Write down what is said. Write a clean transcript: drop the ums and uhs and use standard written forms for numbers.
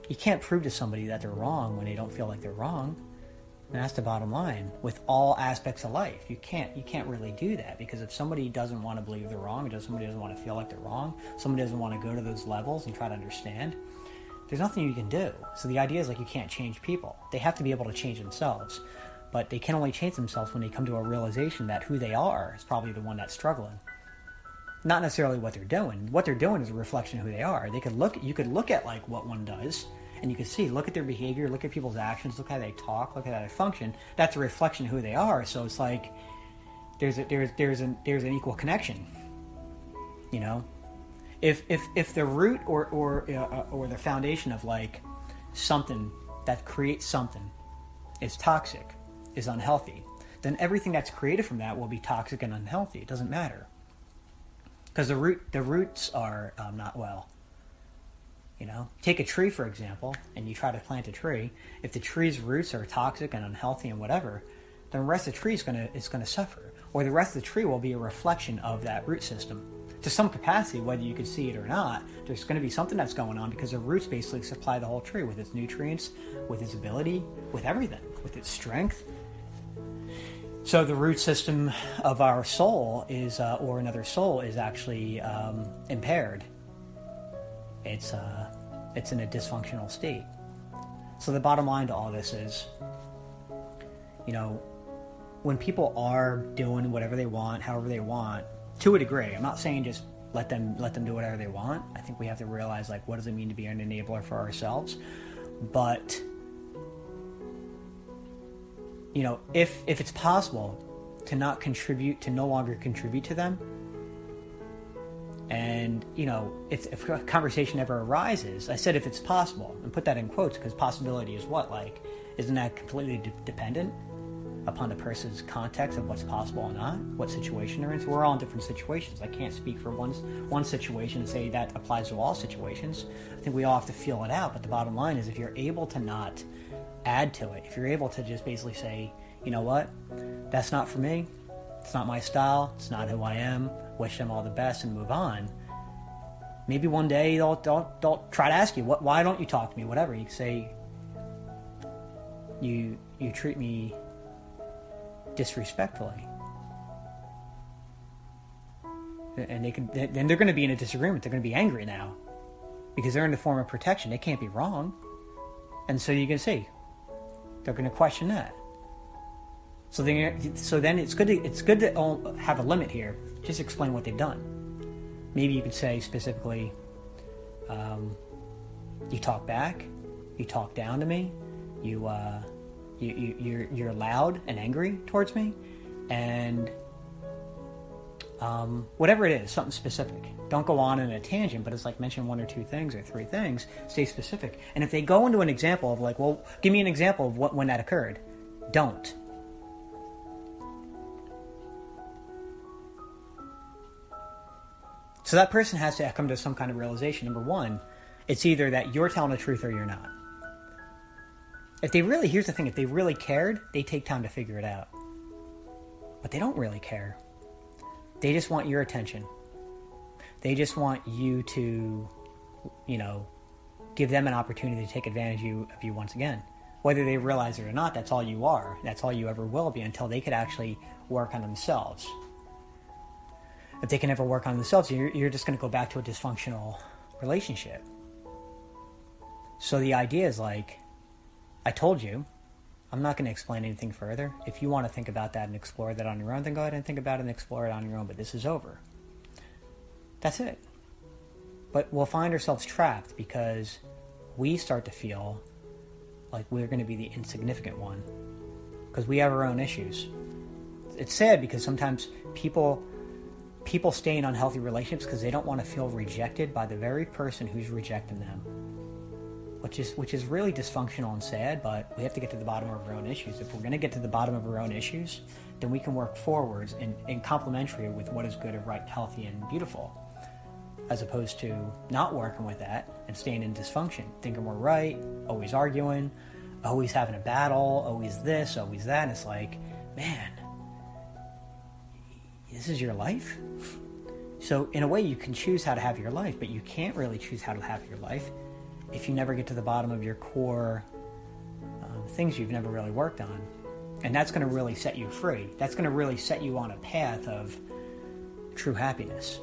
You can't prove to somebody that they're wrong when they don't feel like they're wrong. And that's the bottom line with all aspects of life. You can't really do that, because if somebody doesn't want to believe they're wrong, or somebody doesn't want to feel like they're wrong, somebody doesn't want to go to those levels and try to understand, there's nothing you can do. So the idea is like you can't change people. They have to be able to change themselves, but they can only change themselves when they come to a realization that who they are is probably the one that's struggling. Not necessarily what they're doing. What they're doing is a reflection of who they are. You could look at like what one does, and you can see, look at their behavior, look at people's actions, look how they talk, look at how they function. That's a reflection of who they are. So it's like there's an equal connection. You know, if the root or the foundation of like something that creates something is toxic, is unhealthy, then everything that's created from that will be toxic and unhealthy. It doesn't matter, because the roots are not well. You know, take a tree, for example, and you try to plant a tree. If the tree's roots are toxic and unhealthy and whatever, then the rest of the tree is gonna suffer. Or the rest of the tree will be a reflection of that root system. To some capacity, whether you can see it or not, there's going to be something that's going on, because the roots basically supply the whole tree with its nutrients, with its ability, with everything, with its strength. So the root system of our soul is, or another soul, is actually impaired. It's in a dysfunctional state. So the bottom line to all this is, you know, when people are doing whatever they want, however they want, to a degree, I'm not saying just let them do whatever they want. I think we have to realize, like, what does it mean to be an enabler for ourselves? But, you know, if it's possible to not contribute, to no longer contribute to them, and, you know, if a conversation ever arises, I said if it's possible, and put that in quotes, because possibility is what? Like, isn't that completely dependent upon the person's context of what's possible or not, what situation they're in? So we're all in different situations. I can't speak for one situation and say that applies to all situations. I think we all have to feel it out, but the bottom line is, if you're able to not add to it, if you're able to just basically say, you know what, that's not for me, it's not my style, it's not who I am, wish them all the best and move on. Maybe one day they'll try to ask you, why don't you talk to me, whatever. You can say, you treat me disrespectfully. And then they're going to be in a disagreement. They're going to be angry now, because they're in the form of protection. They can't be wrong. And so you can see, they're going to question that. So then it's good to have a limit here. Just explain what they've done. Maybe you could say specifically, you talk back, you talk down to me, you're loud and angry towards me, and whatever it is, something specific. Don't go on in a tangent, but it's like mention one or two things or three things. Stay specific. And if they go into an example of like, well, give me an example of when that occurred, don't. So that person has to come to some kind of realization. Number one, it's either that you're telling the truth or you're not. Here's the thing, if they really cared, they take time to figure it out. But they don't really care. They just want your attention. They just want you to, you know, give them an opportunity to take advantage of you once again. Whether they realize it or not, that's all you are. That's all you ever will be, until they could actually work on themselves. If they can never work on themselves, you're just going to go back to a dysfunctional relationship. So the idea is like, I told you, I'm not going to explain anything further. If you want to think about that and explore that on your own, then go ahead and think about it and explore it on your own, but this is over. That's it. But we'll find ourselves trapped because we start to feel like we're going to be the insignificant one, because we have our own issues. It's sad because sometimes people stay in unhealthy relationships because they don't want to feel rejected by the very person who's rejecting them, which is really dysfunctional and sad. But we have to get to the bottom of our own issues. If we're going to get to the bottom of our own issues, then we can work forwards in complementary with what is good and right, healthy and beautiful, as opposed to not working with that and staying in dysfunction, thinking we're right, always arguing, always having a battle, always this, always that. And it's like, man, this is your life? So in a way you can choose how to have your life, but you can't really choose how to have your life if you never get to the bottom of your core things you've never really worked on. And that's going to really set you free. That's going to really set you on a path of true happiness.